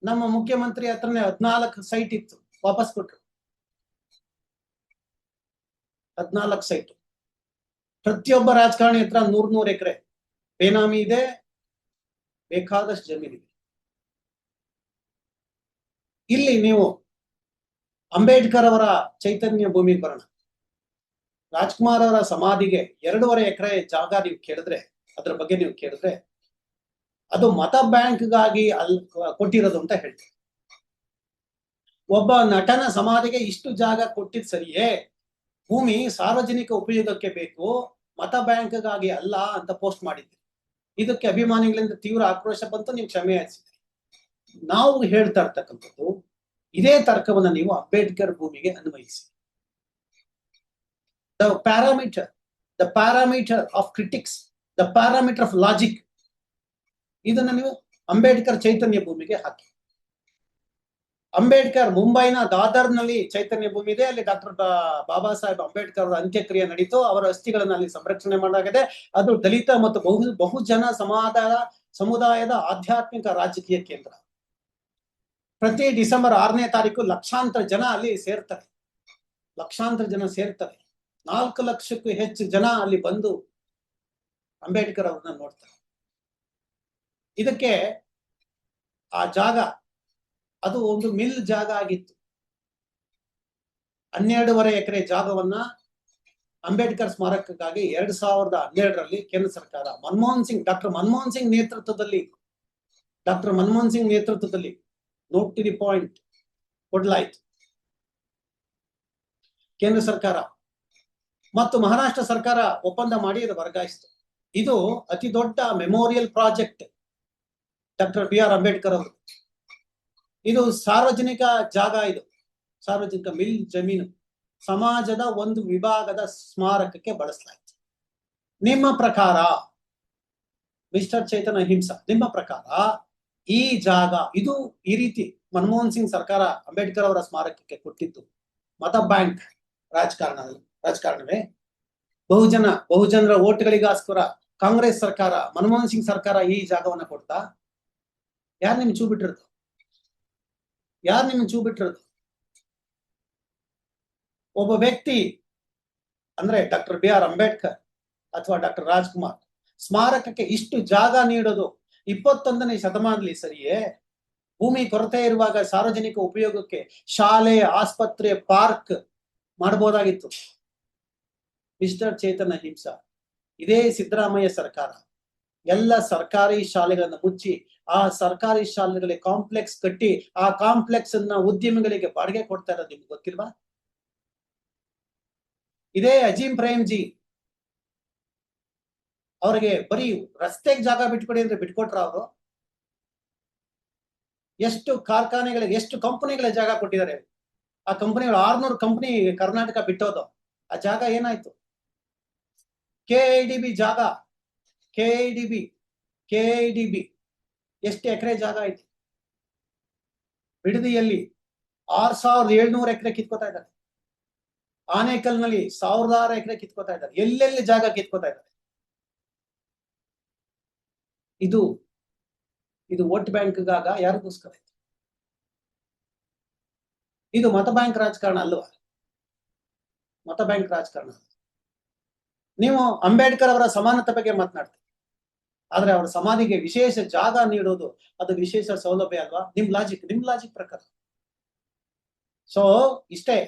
[SPEAKER 2] ನಮ್ಮ ಮುಖ್ಯಮಂತ್ರಿ ಹತ್ರನೇ 14 ಸೈಟ್ ಇತ್ತು, ವಾಪಸ್ ಕೊಟ್ರು. 14 ಸೈಟ್. ಪ್ರತಿಯೊಬ್ಬ ರಾಜಕಾರಣಿ ಹತ್ರ 100 ಎಕರೆ ಬೇನಾಮಿ ಇದೆ, ಬೇಕಾದಷ್ಟು ಜಮೀನಿದೆ. ಇಲ್ಲಿ ನೀವು ಅಂಬೇಡ್ಕರ್ ಅವರ ಚೈತನ್ಯ ಭೂಮಿಗೆ ಬರೋಣ. ರಾಜ್ಕುಮಾರ್ ಅವರ ಸಮಾಧಿಗೆ 2.5 ಎಕರೆ ಜಾಗ ನೀವು ಕೇಳಿದ್ರೆ, ಅದ್ರ ಬಗ್ಗೆ ನೀವು ಕೇಳಿದ್ರೆ, ಅದು ಮತ ಬ್ಯಾಂಕ್ಗಾಗಿ ಅಲ್ಲಿ ಕೊಟ್ಟಿರೋದು ಅಂತ ಹೇಳ್ತೀವಿ. ಒಬ್ಬ ನಟನ ಸಮಾಧಿಗೆ ಇಷ್ಟು ಜಾಗ ಕೊಟ್ಟಿದ್ ಸರಿಯೇ? ಭೂಮಿ ಸಾರ್ವಜನಿಕ ಉಪಯೋಗಕ್ಕೆ ಬೇಕು, ಮತ ಬ್ಯಾಂಕ್ಗಾಗಿ ಅಲ್ಲ ಅಂತ ಪೋಸ್ಟ್ ಮಾಡಿದ್ವಿ. ಇದಕ್ಕೆ ಅಭಿಮಾನಿಗಳಿಂದ ತೀವ್ರ ಆಕ್ರೋಶ ಬಂತು, ನೀವು ಕ್ಷಮೆ ಯಾಚಿಸಿದ್ರಿ. ನಾವು ಹೇಳ್ತಾ ಇರ್ತಕ್ಕಂಥದ್ದು ಇದೇ ತರ್ಕವನ್ನ ನೀವು ಅಂಬೇಡ್ಕರ್ ಭೂಮಿಗೆ ಅನ್ವಯಿಸಿ. The parameter of critics, the parameter of logic, ಇದನ್ನ ನೀವು ಅಂಬೇಡ್ಕರ್ ಚೈತನ್ಯ ಭೂಮಿಗೆ ಹಾಕಿ. ಅಂಬೇಡ್ಕರ್ ಮುಂಬೈನ ದಾದರ್ನಲ್ಲಿ ಚೈತನ್ಯ ಭೂಮಿ ಇದೆ. ಅಲ್ಲಿ ಡಾಕ್ಟರ್ ಬಾಬಾ ಸಾಹೇಬ್ ಅಂಬೇಡ್ಕರ್ ಅವರ ಅಂತ್ಯಕ್ರಿಯೆ ನಡೀತು. ಅವರ ಅಸ್ಥಿಗಳನ್ನ ಅಲ್ಲಿ ಸಂರಕ್ಷಣೆ ಮಾಡಲಾಗಿದೆ. ಅದು ದಲಿತ ಮತ್ತು ಬಹುಜನ ಸಮುದಾಯದ ಆಧ್ಯಾತ್ಮಿಕ ರಾಜಕೀಯ ಕೇಂದ್ರ. ಪ್ರತಿ ಡಿಸೆಂಬರ್ 6ನೇ ತಾರೀಕು ಲಕ್ಷಾಂತರ ಜನ ಅಲ್ಲಿ ಸೇರ್ತಾರೆ. 4 ಲಕ್ಷಕ್ಕೂ ಹೆಚ್ಚು ಜನ ಅಲ್ಲಿ ಬಂದು ಅಂಬೇಡ್ಕರ್ ಅವ್ರನ್ನ ನೋಡ್ತಾರೆ. ಇದಕ್ಕೆ ಆ ಜಾಗ ಅದು ಒಂದು ಮಿಲ್ ಜಾಗ ಆಗಿತ್ತು. 12.5 ಎಕರೆ ಜಾಗವನ್ನ ಅಂಬೇಡ್ಕರ್ ಸ್ಮಾರಕಕ್ಕಾಗಿ 2012ರಲ್ಲಿ ಕೇಂದ್ರ ಸರ್ಕಾರ ಡಾಕ್ಟರ್ ಮನಮೋಹನ್ ಸಿಂಗ್ ನೇತೃತ್ವದಲ್ಲಿ ನೋಟ್ ಟು ದಿ ಪಾಯಿಂಟ್ ಕೊಡ್ಲಾಯ್ತು. ಕೇಂದ್ರ ಸರ್ಕಾರ ಮತ್ತು ಮಹಾರಾಷ್ಟ್ರ ಸರ್ಕಾರ ಒಪ್ಪಂದ ಮಾಡಿ ಅದು ವರ್ಗಾಯಿಸಿತು. ಇದು ಅತಿ ದೊಡ್ಡ memorial project doctor BR Ambedkar ಅವರು. ಇದು ಸಾರ್ವಜನಿಕ ಜಾಗ, ಇದು ಸಾರ್ವಜನಿಕ ಮಿಲ್ ಜಮೀನು ಸಮಾಜದ ಒಂದು ವಿಭಾಗದ ಸ್ಮಾರಕಕ್ಕೆ ಬಳಸಲಾಯಿತು. ನಿಮ್ಮ ಪ್ರಕಾರ ಮಿಸ್ಟರ್ ಚೇತನ್ ಅಹಿಂಸಾ, ನಿಮ್ಮ ಪ್ರಕಾರ ಈ ಜಾಗ ಇದು ಈ ರೀತಿ ಮನಮೋಹನ್ ಸಿಂಗ್ ಸರ್ಕಾರ ಅಂಬೇಡ್ಕರ್ ಅವರ ಸ್ಮಾರಕಕ್ಕೆ ಕೊಟ್ಟಿದ್ದು ಮತ ಬ್ಯಾಂಕ್ ರಾಜಕಾರಣವೇ? ಬಹುಜನರ ಓಟ್ಗಳಿಗೋಸ್ಕರ ಕಾಂಗ್ರೆಸ್ ಸರ್ಕಾರ, ಮನಮೋಹನ್ ಸಿಂಗ್ ಸರ್ಕಾರ ಈ ಜಾಗವನ್ನ ಕೊಡ್ತಾ? ಯಾರು ನಿಮ್ ಚೂ ಬಿಟ್ಟಿರೋದು? ಒಬ್ಬ ವ್ಯಕ್ತಿ ಅಂದ್ರೆ ಡಾಕ್ಟರ್ BR ಅಂಬೇಡ್ಕರ್ ಅಥವಾ ಡಾಕ್ಟರ್ ರಾಜ್ಕುಮಾರ್ ಸ್ಮಾರಕಕ್ಕೆ ಇಷ್ಟು ಜಾಗ ನೀಡೋದು 21ನೇ ಶತಮಾನದಲ್ಲಿ ಸರಿಯೇ? ಭೂಮಿ ಕೊರತೆ ಇರುವಾಗ ಸಾರ್ವಜನಿಕ ಉಪಯೋಗಕ್ಕೆ ಶಾಲೆ, ಆಸ್ಪತ್ರೆ, ಪಾರ್ಕ್ ಮಾಡಬಹುದಾಗಿತ್ತು. ಮಿಸ್ಟರ್ ಚೇತನ್ ಅಹಿಂಸಾ, ಇದೇ ಸಿದ್ದರಾಮಯ್ಯ ಸರ್ಕಾರ ಎಲ್ಲ ಸರ್ಕಾರಿ ಶಾಲೆಗಳನ್ನ ಮುಚ್ಚಿ ಆ ಸರ್ಕಾರಿ ಶಾಲೆಗಳಿಗೆ ಕಾಂಪ್ಲೆಕ್ಸ್ ಕಟ್ಟಿ ಆ ಕಾಂಪ್ಲೆಕ್ಸ್ ಅನ್ನ ಉದ್ಯಮಿಗಳಿಗೆ ಬಾಡಿಗೆ ಕೊಡ್ತಾ ಇರೋದು ನಿಮ್ಗೆ ಗೊತ್ತಿಲ್ವಾ? ಇದೇ ಅಜೀಂ ಪ್ರೇಮ್ಜಿ ಅವ್ರಿಗೆ ಬರೀ ರಸ್ತೆಗೆ ಜಾಗ ಬಿಟ್ಕೊಡಿ ಅಂದ್ರೆ ಬಿಟ್ಕೊಟ್ರ ಅವರು? ಎಷ್ಟು ಕಾರ್ಖಾನೆಗಳಿಗೆ, ಎಷ್ಟು ಕಂಪನಿಗಳ ಜಾಗ ಕೊಟ್ಟಿದ್ದಾರೆ? ಆ ಕಂಪನಿಗಳು 600 ಕಂಪನಿ ಕರ್ನಾಟಕ ಬಿಟ್ಟೋದು. ಆ ಜಾಗ ಏನಾಯ್ತು? KIDB ಜಾಗ, KIDB ಎಷ್ಟು ಎಕರೆ ಜಾಗ ಐತಿ? ಬಿಡದಿಯಲ್ಲಿ 6700 ಎಕರೆ ಕಿತ್ಕೋತಾ ಇದ್ದಾರೆ. ಆನೇಕಲ್ನಲ್ಲಿ 1006 ಎಕರೆ ಕಿತ್ಕೋತಾ ಇದ್ದಾರೆ. ಎಲ್ಲೆಲ್ಲಿ ಜಾಗ ಕಿತ್ಕೋತಾ ಇದ್ದಾರೆ. ಇದು ವೋಟ್ ಬ್ಯಾಂಕ್ಗಾಗ ಯಾರಿಗೋಸ್ಕರ? ಇದು ಮತ ಬ್ಯಾಂಕ್ ರಾಜಕಾರಣ ಅಲ್ವಾ? ಮತ ಬ್ಯಾಂಕ್ ರಾಜಕಾರಣ. ನೀವು ಅಂಬೇಡ್ಕರ್ ಅವರ ಸಮಾನತೆ ಬಗ್ಗೆ ಮಾತನಾಡ್ತೀರಿ, ಆದ್ರೆ ಅವರ ಸಮಾಧಿಗೆ ವಿಶೇಷ ಜಾಗ ನೀಡೋದು ಅದು ವಿಶೇಷ ಸೌಲಭ್ಯ ಅಲ್ವಾ? ನಿಮ್ ಲಾಜಿಕ್ ಪ್ರಕಾರ. ಸೊ ಇಷ್ಟೇ,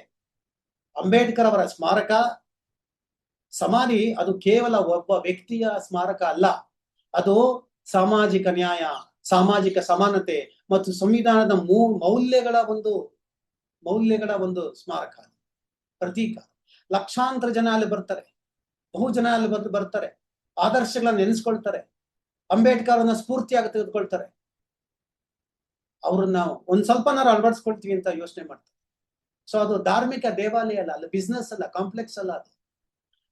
[SPEAKER 2] ಅಂಬೇಡ್ಕರ್ ಅವರ ಸ್ಮಾರಕ ಸಮಾಧಿ ಅದು ಕೇವಲ ಒಬ್ಬ ವ್ಯಕ್ತಿಯ ಸ್ಮಾರಕ ಅಲ್ಲ, ಅದು ಸಾಮಾಜಿಕ ನ್ಯಾಯ, ಸಾಮಾಜಿಕ ಸಮಾನತೆ ಮತ್ತು ಸಂವಿಧಾನದ ಮೌಲ್ಯಗಳ ಒಂದು ಸ್ಮಾರಕ, ಪ್ರತೀಕ. ಲಕ್ಷಾಂತರ ಜನ ಅಲ್ಲಿ ಬರ್ತಾರೆ, ಬಹು ಜನ ಅಲ್ಲಿ ಬರ್ತಾರೆ, ಆದರ್ಶಗಳನ್ನ ನೆನೆಸ್ಕೊಳ್ತಾರೆ, ಅಂಬೇಡ್ಕರ್ ಅವರನ್ನ ಸ್ಫೂರ್ತಿಯಾಗಿ ತೆಗೆದುಕೊಳ್ತಾರೆ. ಅವ್ರನ್ನ ಒಂದ್ ಸ್ವಲ್ಪನಾರು ಅಳವಡಿಸ್ಕೊಳ್ತೀವಿ ಅಂತ ಯೋಚನೆ ಮಾಡ್ತಾರೆ. ಸೊ ಅದು ಧಾರ್ಮಿಕ ದೇವಾಲಯ ಅಲ್ಲ, ಅಲ್ಲಿ ಬಿಸ್ನೆಸ್ ಅಲ್ಲ, ಕಾಂಪ್ಲೆಕ್ಸ್ ಅಲ್ಲ, ಅದು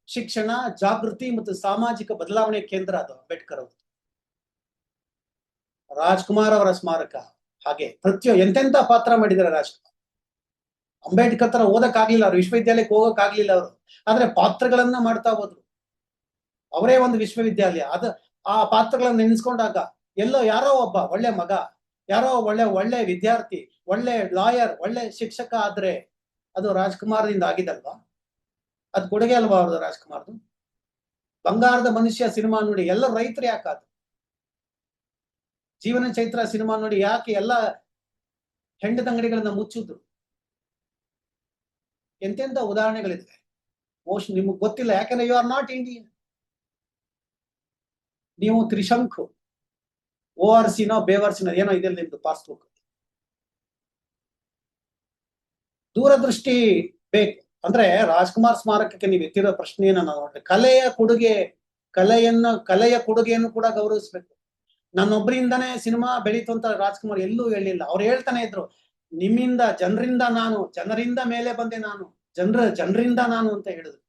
[SPEAKER 2] ಶಿಕ್ಷಣ, ಜಾಗೃತಿ ಮತ್ತು ಸಾಮಾಜಿಕ ಬದಲಾವಣೆ ಕೇಂದ್ರ ಅದು ಅಂಬೇಡ್ಕರ್ ಅವರು. ರಾಜ್ಕುಮಾರ್ ಅವರ ಸ್ಮಾರಕ ಹಾಗೆ ಎಂತೆಂತ ಪಾತ್ರ ಮಾಡಿದ್ದಾರೆ ರಾಜ್ಕುಮಾರ್. ಅಂಬೇಡ್ಕರ್ ತರ ಓದಕ್ಕಾಗ್ಲಿಲ್ಲ ಅವ್ರು, ವಿಶ್ವವಿದ್ಯಾಲಯಕ್ಕೆ ಹೋಗಕ್ಕಾಗ್ಲಿಲ್ಲ ಅವರು, ಆದ್ರೆ ಪಾತ್ರಗಳನ್ನ ಮಾಡ್ತಾ ಹೋದ್ರು. ಅವರೇ ಒಂದು ವಿಶ್ವವಿದ್ಯಾಲಯ. ಆ ಪಾತ್ರಗಳನ್ನ ನೆನೆಸ್ಕೊಂಡಾಗ ಎಲ್ಲೋ ಯಾರೋ ಒಬ್ಬ ಒಳ್ಳೆ ಮಗ, ಯಾರೋ ಒಳ್ಳೆ ವಿದ್ಯಾರ್ಥಿ, ಒಳ್ಳೆ ಲಾಯರ್, ಒಳ್ಳೆ ಶಿಕ್ಷಕ ಆದ್ರೆ ಅದು ರಾಜ್ಕುಮಾರ್ದಿಂದ ಆಗಿದಲ್ವಾ? ಅದ್ ಕೊಡುಗೆ ಅಲ್ವಾ ಅವ್ರದ್ದು ರಾಜ್ಕುಮಾರ್ದು? ಬಂಗಾರದ ಮನುಷ್ಯ ಸಿನಿಮಾ ನೋಡಿ ಎಲ್ಲ ರೈತರು ಯಾಕಾದ್ರು? ಜೀವನ ಚೈತ್ರ ಸಿನಿಮಾ ನೋಡಿ ಯಾಕೆ ಎಲ್ಲ ಹೆಂಡದಂಗಡಿಗಳನ್ನ ಮುಚ್ಚಿದ್ರು? ಎಂತೆಂತ ಉದಾಹರಣೆಗಳಿದೆ. ಮೋಸ್ಟ್ ನಿಮಗ್ ಗೊತ್ತಿಲ್ಲ, ಯಾಕಂದ್ರೆ ಯು ಆರ್ ನಾಟ್ ಇಂಡಿಯನ್. ನೀವು ತ್ರಿಶಂಕು, ORCನೋ ಬೇವರ್ಸಿನೋ ಏನೋ ಇದೆ ನಿಮ್ದು ಪಾಸ್ಬುಕ್. ದೂರದೃಷ್ಟಿ ಬೇಕು. ಅಂದ್ರೆ ರಾಜ್ಕುಮಾರ್ ಸ್ಮಾರಕಕ್ಕೆ ನೀವು ಎತ್ತಿರೋ ಪ್ರಶ್ನೆಯನ್ನ ನಾವು ನೋಡ್ರಿ, ಕಲೆಯ ಕೊಡುಗೆಯನ್ನು ಕೂಡ ಗೌರವಿಸ್ಬೇಕು. ನನ್ನೊಬ್ಬರಿಂದಾನೇ ಸಿನಿಮಾ ಬೆಳೀತು ಅಂತ ರಾಜ್ಕುಮಾರ್ ಎಲ್ಲೂ ಹೇಳಿಲ್ಲ. ಅವ್ರು ಹೇಳ್ತಾನೆ ಇದ್ರು, ನಿಮ್ಮಿಂದ, ಜನರಿಂದ ಮೇಲೆ ಬಂದೆ ನಾನು, ಜನರಿಂದ ನಾನು ಅಂತ ಹೇಳಿದ್ರು.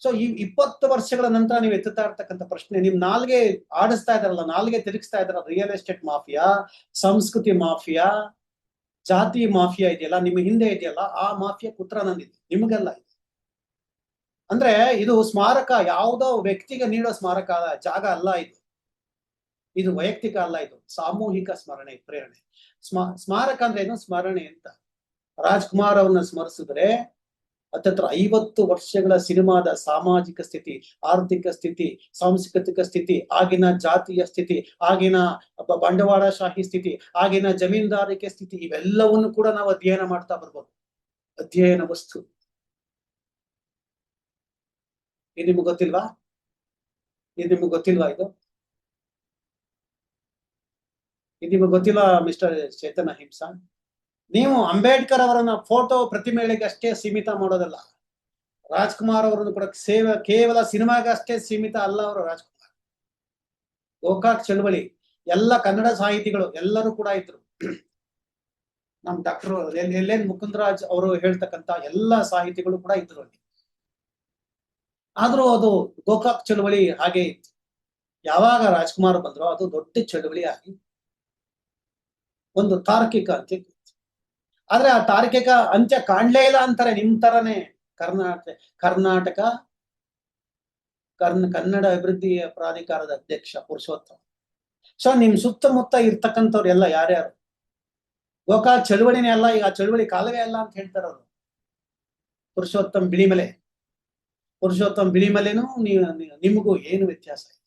[SPEAKER 2] ಸೊ ಈ 20 ವರ್ಷಗಳ ನಂತರ ನೀವು ಎತ್ತುತ್ತಾ ಇರ್ತಕ್ಕಂಥ ಪ್ರಶ್ನೆ, ನಿಮ್ ನಾಲ್ಗೆ ಆಡಿಸ್ತಾ ಇದಾರಲ್ಲ, ನಾಲ್ಗೆ ತಿರುಗಿಸ್ತಾ ಇದಾರ, ರಿಯಲ್ ಎಸ್ಟೇಟ್ ಮಾಫಿಯಾ, ಸಂಸ್ಕೃತಿ ಮಾಫಿಯಾ, ಜಾತಿ ಮಾಫಿಯಾ ಇದೆಯಲ್ಲ, ನಿಮ್ಮ ಹಿಂದೆ ಇದೆಯಲ್ಲ, ಆ ಮಾಫಿಯಾ ಉತ್ತರ ನಂದಿದೆ, ನಿಮಗೆಲ್ಲ ಇದೆ. ಅಂದ್ರೆ ಇದು ಸ್ಮಾರಕ ಯಾವುದೋ ವ್ಯಕ್ತಿಗೆ ನೀಡೋ ಸ್ಮಾರಕ ಜಾಗ ಅಲ್ಲ, ಇದು ವೈಯಕ್ತಿಕ ಅಲ್ಲ, ಇದು ಸಾಮೂಹಿಕ ಸ್ಮರಣೆ, ಪ್ರೇರಣೆ. ಸ್ಮಾರಕ ಅಂದ್ರೆ ಏನು? ಸ್ಮರಣೆ ಅಂತ. ರಾಜ್ಕುಮಾರ್ ಅವ್ರನ್ನ ಸ್ಮರಿಸಿದ್ರೆ ಹತ್ತತ್ರ 50 ವರ್ಷಗಳ ಸಿನಿಮಾದ ಸಾಮಾಜಿಕ ಸ್ಥಿತಿ, ಆರ್ಥಿಕ ಸ್ಥಿತಿ, ಸಾಂಸ್ಕೃತಿಕ ಸ್ಥಿತಿ, ಆಗಿನ ಜಾತಿಯ ಸ್ಥಿತಿ, ಆಗಿನ ಬಂಡವಾಳಶಾಹಿ ಸ್ಥಿತಿ, ಆಗಿನ ಜಮೀನ್ದಾರಿಕೆ ಸ್ಥಿತಿ, ಇವೆಲ್ಲವನ್ನು ಕೂಡ ನಾವು ಅಧ್ಯಯನ ಮಾಡ್ತಾ ಬರ್ಬೋದು. ಅಧ್ಯಯನ ವಸ್ತು. ಇದು ನಿಮ್ಗೆ ಗೊತ್ತಿಲ್ವಾ? ಇದು ನಿಮ್ಗೆ ಗೊತ್ತಿಲ್ಲ ಮಿಸ್ಟರ್ ಚೇತನ್ ಅಹಿಂಸಾ? ನೀವು ಅಂಬೇಡ್ಕರ್ ಅವರನ್ನ ಫೋಟೋ ಪ್ರತಿಮೆಗಳಿಗೆ ಅಷ್ಟೇ ಸೀಮಿತ ಮಾಡೋದಲ್ಲ, ರಾಜ್ಕುಮಾರ್ ಅವರನ್ನು ಕೂಡ ಕೇವಲ ಸಿನಿಮಾಗೆ ಅಷ್ಟೇ ಸೀಮಿತ ಅಲ್ಲ ಅವರು. ರಾಜ್ಕುಮಾರ್ ಗೋಕಾಕ್ ಚಳವಳಿ, ಎಲ್ಲ ಕನ್ನಡ ಸಾಹಿತಿಗಳು ಎಲ್ಲರೂ ಕೂಡ ಇದ್ರು. ನಮ್ ಡಾಕ್ಟರ್ ಎಲ್ ಮುಕುಂದರಾಜ್ ಅವರು ಹೇಳ್ತಕ್ಕಂತ ಎಲ್ಲ ಸಾಹಿತಿಗಳು ಕೂಡ ಇದ್ರು ಅಲ್ಲಿ. ಆದ್ರೂ ಅದು ಗೋಕಾಕ್ ಚಳವಳಿ ಹಾಗೆ ಇತ್ತು. ಯಾವಾಗ ರಾಜ್ಕುಮಾರ್ ಬಂದ್ರು ಅದು ದೊಡ್ಡ ಚಳವಳಿ ಆಗಿ ಒಂದು ತಾರ್ಕಿಕ ಅಂತ್ಯ. ಆದ್ರೆ ಆ ತಾರ್ಕಿಕ ಅಂತ್ಯ ಕಾಣ್ಲೇ ಇಲ್ಲ ಅಂತಾರೆ ನಿಮ್ ತರನೇ ಕನ್ನಡ ಅಭಿವೃದ್ಧಿ ಪ್ರಾಧಿಕಾರದ ಅಧ್ಯಕ್ಷ ಪುರುಷೋತ್ತಮ್. ಸೊ ನಿಮ್ ಸುತ್ತಮುತ್ತ ಇರ್ತಕ್ಕಂಥವ್ರು ಎಲ್ಲ ಯಾರ್ಯಾರು ಗೋಕಾಕ್ ಚಳುವಳಿನೇ ಅಲ್ಲ, ಈಗ ಚಳುವಳಿ ಕಾಲವೇ ಅಲ್ಲ ಅಂತ ಹೇಳ್ತಾರ ಅವರು. ಪುರುಷೋತ್ತಮ್ ಬಿಳಿಮಲೆನೂ ನಿಮಗೂ ಏನು ವ್ಯತ್ಯಾಸ ಇದೆ?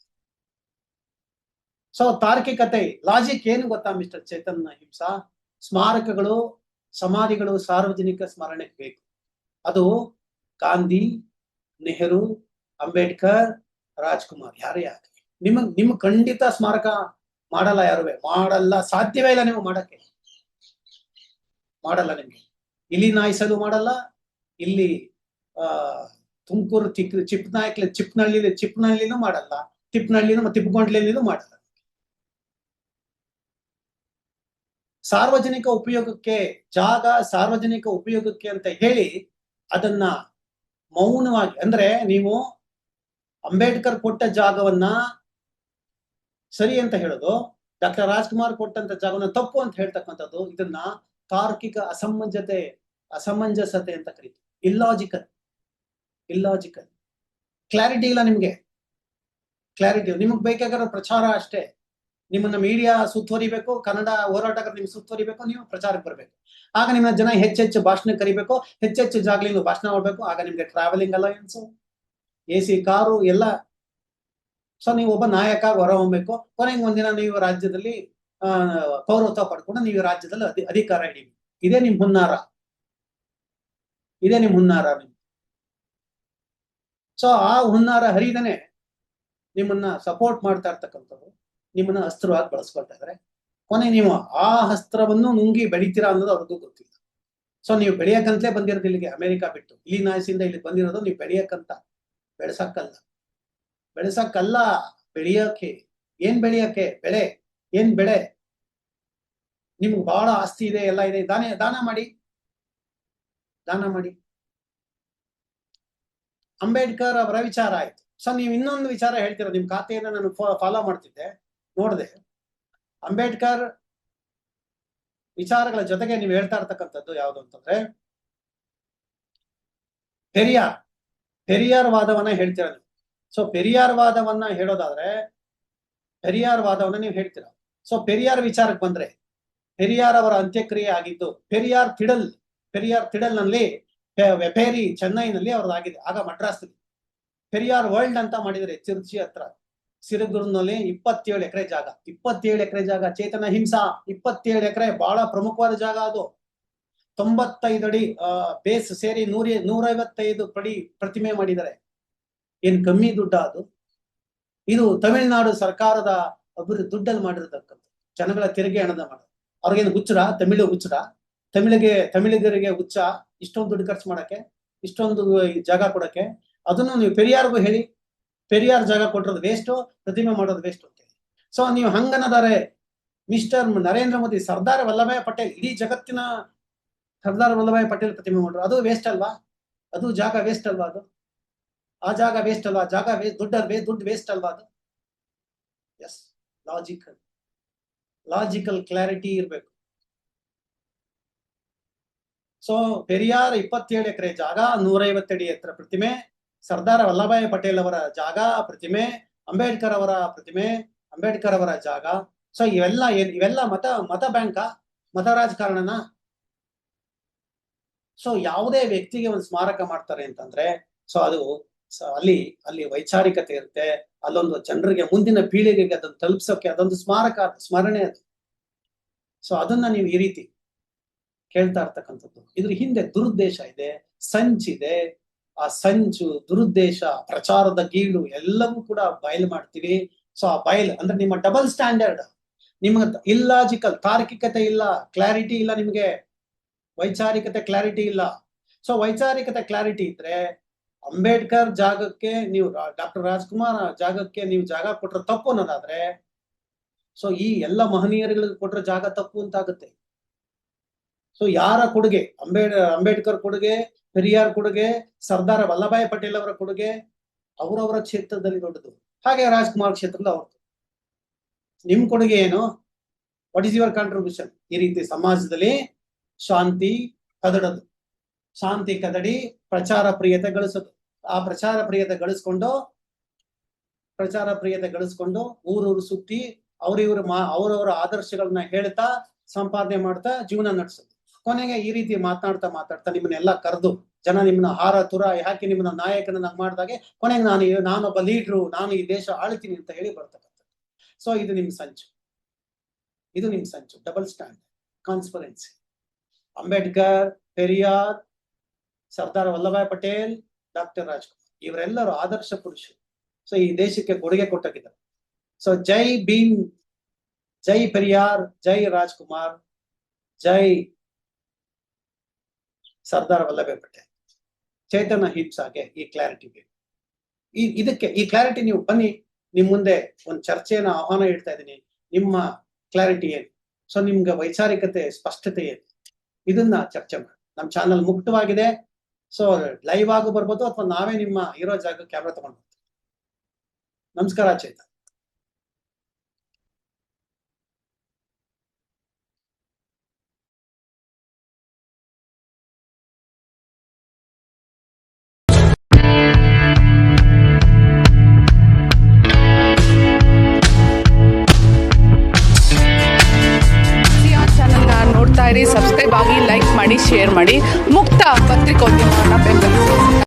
[SPEAKER 2] ಸೊ ತಾರ್ಕಿಕತೆ, ಲಾಜಿಕ್ ಏನು ಗೊತ್ತಾ ಮಿಸ್ಟರ್ ಚೇತನ್ ಅಹಿಂಸಾ? ಸ್ಮಾರಕಗಳು, ಸಮಾಧಿಗಳು ಸಾರ್ವಜನಿಕ ಸ್ಮರಣೆಗೆ ಬೇಕು. ಅದು ಗಾಂಧಿ, ನೆಹರು, ಅಂಬೇಡ್ಕರ್, ರಾಜ್ಕುಮಾರ್ ಯಾರೇ ಆಗಲಿ, ನಿಮ್ ಖಂಡಿತ ಸ್ಮಾರಕ ಮಾಡಲ್ಲ, ಯಾರುವೆ ಮಾಡಲ್ಲ, ಸಾಧ್ಯವೇ ಇಲ್ಲ. ನೀವು ಮಾಡಲ್ಲ ನಿಮ್ಗೆ. ಇಲ್ಲಿ ನಾಯಿಸಲು ಮಾಡಲ್ಲ, ಇಲ್ಲಿ ತುಮಕೂರು ಚಿಪ್ನಳ್ಳಿನೂ ಮಾಡಲ್ಲ, ತಿಪ್ಪಗೊಂಡ್ಲಿನೂ ಮಾಡಲ್ಲ. ಸಾರ್ವಜನಿಕ ಉಪಯೋಗಕ್ಕೆ ಜಾಗ, ಸಾರ್ವಜನಿಕ ಉಪಯೋಗಕ್ಕೆ ಅಂತ ಹೇಳಿ ಅದನ್ನ ಮೌನವಾಗಿ, ಅಂದ್ರೆ ನೀವು ಅಂಬೇಡ್ಕರ್ ಕೊಟ್ಟ ಜಾಗವನ್ನ ಸರಿ ಅಂತ ಹೇಳೋದು, ಡಾಕ್ಟರ್ ರಾಜ್ಕುಮಾರ್ ಕೊಟ್ಟಂತ ಜಾಗವನ್ನ ತಪ್ಪು ಅಂತ ಹೇಳ್ತಕ್ಕಂಥದ್ದು, ಇದನ್ನ ತಾರ್ಕಿಕ ಅಸಮಂಜಸತೆ ಅಂತ ಕರೀತೀವಿ. ಇಲ್ಲಾಜಿಕಲ್ ಕ್ಲಾರಿಟಿ ಇಲ್ಲ ನಿಮ್ಗೆ. ಕ್ಲಾರಿಟಿ ನಿಮಗ್ ಬೇಕಾಗಿರೋ ಪ್ರಚಾರ ಅಷ್ಟೇ. ನಿಮ್ಮನ್ನ ಮೀಡಿಯಾ ಸುತ್ತುವರಿಬೇಕು, ಕನ್ನಡ ಹೋರಾಟಗಾರ ನಿಮ್ಗೆ ಸುತ್ತುವರಿಬೇಕು, ನೀವು ಪ್ರಚಾರಕ್ಕೆ ಬರ್ಬೇಕು. ಆಗ ನಿಮ್ಮ ಜನ ಹೆಚ್ಚೆಚ್ಚು ಭಾಷಣ ಕರಿಬೇಕು, ಹೆಚ್ಚೆಚ್ಚು ಜಾಗಲಿ ಭಾಷಣ ಮಾಡ್ಬೇಕು. ಆಗ ನಿಮ್ಗೆ ಟ್ರಾವೆಲಿಂಗ್ ಅಲಯನ್ಸ್, AC ಕಾರು ಎಲ್ಲ. ಸೊ ನೀವು ಒಬ್ಬ ನಾಯಕ ಹೊರ ಹೊಮ್ಮಬೇಕು. ಕೊನೆಗೆ ಒಂದಿನ ನೀವು ರಾಜ್ಯದಲ್ಲಿ ಪೌರತ್ವ ಪಡ್ಕೊಂಡು ನೀವು ರಾಜ್ಯದಲ್ಲಿ ಅಧಿಕಾರ ಹಿಡಿಬೇಕು. ಇದೇ ನಿಮ್ ಹುನ್ನಾರ. ಸೊ ಆ ಹುನ್ನಾರ ಹರಿದನೆ ನಿಮ್ಮನ್ನ ಸಪೋರ್ಟ್ ಮಾಡ್ತಾ ಇರ್ತಕ್ಕಂಥವ್ರು ನಿಮ್ಮನ್ನ ಅಸ್ತ್ರವಾಗಿ ಬಳಸ್ಕೊಳ್ತಾ ಇದಾರೆ. ಕೊನೆ ನೀವು ಆ ಅಸ್ತ್ರವನ್ನು ನುಂಗಿ ಬೆಳಿತೀರಾ ಅನ್ನೋದು ಅವ್ರಿಗೂ ಗೊತ್ತಿಲ್ಲ. ಸೊ ನೀವು ಬೆಳೆಯಕ್ಕಂತಲೇ ಬಂದಿರೋದು ಇಲ್ಲಿಗೆ, ಅಮೆರಿಕ ಬಿಟ್ಟು ಇಲಿನಾಯ್ಸಿಂದ ಇಲ್ಲಿ ಬಂದಿರೋದು ನೀವು ಬೆಳೆಯಕ್ಕಂತ, ಬೆಳೆಸಕ್ಕಲ್ಲ, ಬೆಳೆಯಕ್ಕೆ. ಏನ್ ಬೆಳೆಯಕ್ಕೆ? ಬೆಳೆ. ನಿಮ್ಗೆ ಬಹಳ ಆಸ್ತಿ ಇದೆ, ಎಲ್ಲ ಇದೆ, ದಾನ ಮಾಡಿ. ಅಂಬೇಡ್ಕರ್ ಅವರ ವಿಚಾರ ಆಯ್ತು. ಸೊ ನೀವು ಇನ್ನೊಂದು ವಿಚಾರ ಹೇಳ್ತೀರಾ, ನಿಮ್ ಖಾತೆಯನ್ನ ನಾನು ಫಾಲೋ ಮಾಡ್ತಿದ್ದೆ, ನೋಡಿದೆ. ಅಂಬೇಡ್ಕರ್ ವಿಚಾರಗಳ ಜೊತೆಗೆ ನೀವು ಹೇಳ್ತಾ ಇರ್ತಕ್ಕಂಥದ್ದು ಯಾವುದು ಅಂತಂದ್ರೆ ಪೆರಿಯಾರ್ ವಾದವನ್ನ ಹೇಳ್ತೀರಾ ನೀವು. ಸೊ ಪೆರಿಯಾರ್ ವಾದವನ್ನ ಹೇಳೋದಾದ್ರೆ ಪೆರಿಯಾರ್ ವಾದವನ್ನ ನೀವು ಹೇಳ್ತೀರಾ. ಸೊ ಪೆರಿಯಾರ್ ವಿಚಾರಕ್ಕೆ ಬಂದ್ರೆ ಪೆರಿಯಾರ್ ಅವರ ಅಂತ್ಯಕ್ರಿಯೆ ಆಗಿದ್ದು ಪೆರಿಯಾರ್ ತಿಡಲ್ ನಲ್ಲಿ ವೆಪೇರಿ ಚೆನ್ನೈನಲ್ಲಿ ಅವ್ರದ್ದಾಗಿದೆ. ಆಗ ಮಡ್ರಾಸ್ನಲ್ಲಿ ಪೆರಿಯಾರ್ ವರ್ಲ್ಡ್ ಅಂತ ಮಾಡಿದರೆ ತಿರುಚಿ ಹತ್ರ ಸಿರುಗುರ್ನಲ್ಲಿ 27 ಎಕರೆ ಜಾಗ. 27 ಎಕರೆ ಜಾಗ. ಚೇತನ ಹಿಂಸಾ 27 ಎಕರೆ, ಬಹಳ ಪ್ರಮುಖವಾದ ಜಾಗ ಅದು. 95 ಅಡಿ ಬೇಸ್ ಸೇರಿ 155 ಪಡಿ ಪ್ರತಿಮೆ ಮಾಡಿದ್ದಾರೆ. ಏನ್ ಕಮ್ಮಿ ದುಡ್ಡ ಅದು? ಇದು ತಮಿಳುನಾಡು ಸರ್ಕಾರದ ದುಡ್ಡಲ್ಲಿ ಮಾಡಿರ್ತಕ್ಕಂಥ, ಜನಗಳ ತೆರಿಗೆ ಹಣದ ಮಾಡೋದು. ಅವ್ರಿಗೇನು ಹುಚ್ಚರ? ತಮಿಳಿಗರಿಗೆ ಹುಚ್ಚ ಇಷ್ಟೊಂದು ದುಡ್ಡು ಖರ್ಚು ಮಾಡಕ್ಕೆ, ಇಷ್ಟೊಂದು ಜಾಗ ಕೊಡಕ್ಕೆ? ಅದನ್ನು ನೀವು ಪೆರಿಯಾರ್ಗೂ ಹೇಳಿ, ಪೆರಿಯಾರ್ ಜಾಗ ಕೊಟ್ಟಿರೋದು ವೇಸ್ಟು, ಪ್ರತಿಮೆ ಮಾಡೋದು ವೇಸ್ಟ್ ಅಂತ ಹೇಳಿ. ಸೊ ನೀವು ಹಂಗನ್ನದಾರೆ ಮಿಸ್ಟರ್ ನರೇಂದ್ರ ಮೋದಿ, ಸರ್ದಾರ್ ವಲ್ಲಭಾಯ್ ಪಟೇಲ್, ಇಡೀ ಜಗತ್ತಿನ ಸರ್ದಾರ್ ವಲ್ಲಭಾಯ್ ಪಟೇಲ್ ಪ್ರತಿಮೆ ಮಾಡ್ರು, ಅದು ವೇಸ್ಟ್ ಅಲ್ವಾ? ಅದು ಜಾಗ ವೇಸ್ಟ್ ಅಲ್ವಾ? ಅದು ಆ ಜಾಗ ವೇಸ್ಟ್ ಅಲ್ವಾ? ಜಾಗ ದುಡ್ಡು ವೇಸ್ಟ್ ಅಲ್ವಾ? ಅದು ಎಸ್, ಲಾಜಿಕಲ್ ಕ್ಲಾರಿಟಿ ಇರ್ಬೇಕು. ಸೊ ಪೆರಿಯಾರ್ 27 ಎಕರೆ ಜಾಗ, 150 ಅಡಿ ಎತ್ತರ ಪ್ರತಿಮೆ, ಸರ್ದಾರ್ ವಲ್ಲಭಾಯ್ ಪಟೇಲ್ ಅವರ ಜಾಗ, ಪ್ರತಿಮೆ, ಅಂಬೇಡ್ಕರ್ ಅವರ ಜಾಗ. ಸೊ ಇವೆಲ್ಲ ಮತ ಬ್ಯಾಂಕ, ಮತ ರಾಜಕಾರಣನ? ಸೊ ಯಾವುದೇ ವ್ಯಕ್ತಿಗೆ ಒಂದು ಸ್ಮಾರಕ ಮಾಡ್ತಾರೆ ಅಂತಂದ್ರೆ ಸೊ ಅದು ಅಲ್ಲಿ ವೈಚಾರಿಕತೆ ಇರುತ್ತೆ. ಅಲ್ಲೊಂದು ಜನರಿಗೆ, ಮುಂದಿನ ಪೀಳಿಗೆಗೆ ಅದನ್ನು ತಲುಪಿಸೋಕೆ ಅದೊಂದು ಸ್ಮರಣೆ ಅದು. ಸೊ ಅದನ್ನ ನೀವು ಈ ರೀತಿ ಕೇಳ್ತಾ ಇರ್ತಕ್ಕಂಥದ್ದು, ಇದ್ರ ಹಿಂದೆ ದುರುದ್ದೇಶ ಇದೆ, ಸಂಚಿದೆ. ಆ ಸಂಚು, ದುರುದ್ದೇಶ, ಪ್ರಚಾರದ ಗೀಳು ಎಲ್ಲವೂ ಕೂಡ ಬಯಲು ಮಾಡ್ತೀವಿ. ಸೊ ಆ ಬಯಲು ಅಂದ್ರೆ ನಿಮ್ಮ ಡಬಲ್ ಸ್ಟ್ಯಾಂಡರ್ಡ್, ನಿಮ್ಗೆ ಇಲ್ಲಾಜಿಕಲ್, ತಾರ್ಕಿಕತೆ ಇಲ್ಲ, ಕ್ಲಾರಿಟಿ ಇಲ್ಲ, ನಿಮ್ಗೆ ವೈಚಾರಿಕತೆ ಕ್ಲಾರಿಟಿ ಇಲ್ಲ. ಸೊ ವೈಚಾರಿಕತೆ ಕ್ಲಾರಿಟಿ ಇದ್ರೆ ಅಂಬೇಡ್ಕರ್ ಜಾಗಕ್ಕೆ ನೀವು, ಡಾಕ್ಟರ್ ರಾಜ್ಕುಮಾರ್ ಜಾಗಕ್ಕೆ ನೀವು ಜಾಗ ಕೊಟ್ರೆ ತಪ್ಪು ಅನ್ನೋದಾದ್ರೆ ಸೊ ಈ ಎಲ್ಲ ಮಹನೀಯರುಗಳಿಗೆ ಕೊಟ್ರೆ ಜಾಗ ತಪ್ಪು ಅಂತ ಆಗುತ್ತೆ. ಸೊ ಯಾರ ಕೊಡುಗೆ? ಅಂಬೇಡ್ಕರ್ ಕೊಡುಗೆ, ಪೆರಿಯಾರ್ ಕೊಡುಗೆ, ಸರ್ದಾರ್ ವಲ್ಲಭಾಯ್ ಪಟೇಲ್ ಅವರ ಕೊಡುಗೆ ಅವರವರ ಕ್ಷೇತ್ರದಲ್ಲಿ ದೊಡ್ಡದು. ಹಾಗೆ ರಾಜ್ಕುಮಾರ್ ಕ್ಷೇತ್ರದಲ್ಲಿ ಅವ್ರದ್ದು. ನಿಮ್ ಕೊಡುಗೆ ಏನು? What is your contribution? ಈ ರೀತಿ ಸಮಾಜದಲ್ಲಿ ಶಾಂತಿ ಕದಡಿ ಪ್ರಚಾರ ಪ್ರಿಯತೆ ಗಳಿಸೋದು. ಆ ಪ್ರಚಾರ ಪ್ರಿಯತೆ ಗಳಿಸ್ಕೊಂಡು ಊರೂರು ಸುತ್ತಿ ಅವರವರ ಆದರ್ಶಗಳನ್ನ ಹೇಳ್ತಾ ಸಂಪಾದನೆ ಮಾಡ್ತಾ ಜೀವನ ನಡೆಸೋದು. ಕೊನೆಗೆ ಈ ರೀತಿ ಮಾತನಾಡ್ತಾ ನಿಮ್ಮನ್ನೆಲ್ಲ ಕರೆದು ಜನ ನಿಮ್ಮನ್ನ ಹಾರ ತುರ ಹಾಕಿ ನಿಮ್ಮನ್ನ ನಾಯಕನ ಮಾಡಿದಾಗೆ ಕೊನೆಗೆ ನಾನೊಬ್ಬ ಲೀಡ್ರು, ನಾನು ಈ ದೇಶ ಆಳ್ತೀನಿ ಅಂತ ಹೇಳಿ ಬರ್ತಕ್ಕಂಥದ್ದು. ಸೊ ಇದು ನಿಮ್ ಸಂಚು, double standard, ಕಾನ್ಸ್ಪರೆನ್ಸಿ. Ambedkar, Periyar, Sardar Vallabhbhai Patel, doctor Rajkumar ಇವರೆಲ್ಲರೂ ಆದರ್ಶ ಪುರುಷರು. ಸೊ ಈ ದೇಶಕ್ಕೆ ಕೊಡುಗೆ ಕೊಟ್ಟಿದ್ದಾರೆ. ಸೊ ಜೈ ಭೀಮ್, ಜೈ ಪೆರಿಯಾರ್, ಜೈ ರಾಜ್ಕುಮಾರ್, ಜೈ ಸರ್ದಾರ್ ವಲ್ಲಭಾಯ್ ಪಟೇಲ್. ಚೇತನ ಹಿಂಸಾಗೆ ಈ ಕ್ಲಾರಿಟಿ ಬೇಕು. ಈ ಕ್ಲಾರಿಟಿ ನೀವು ಬನ್ನಿ, ನಿಮ್ ಮುಂದೆ ಒಂದು ಚರ್ಚೆಯನ್ನು ಆಹ್ವಾನ ಇಡ್ತಾ ಇದ್ದೀನಿ. ನಿಮ್ಮ ಕ್ಲಾರಿಟಿ ಏನು? ಸೊ ನಿಮ್ಗೆ ವೈಚಾರಿಕತೆ, ಸ್ಪಷ್ಟತೆ ಏನು? ಇದನ್ನ ಚರ್ಚೆ ಮಾಡಿ. ನಮ್ಮ ಚಾನಲ್ ಮುಕ್ತವಾಗಿದೆ. ಸೊ ಲೈವ್ ಆಗು ಬರ್ಬೋದು, ಅಥವಾ ನಾವೇ ನಿಮ್ಮ ಇರೋ ಜಾಗ ಕ್ಯಾಮ್ರಾ ತಗೊಂಡು ನಮಸ್ಕಾರ ಚೇತನ್.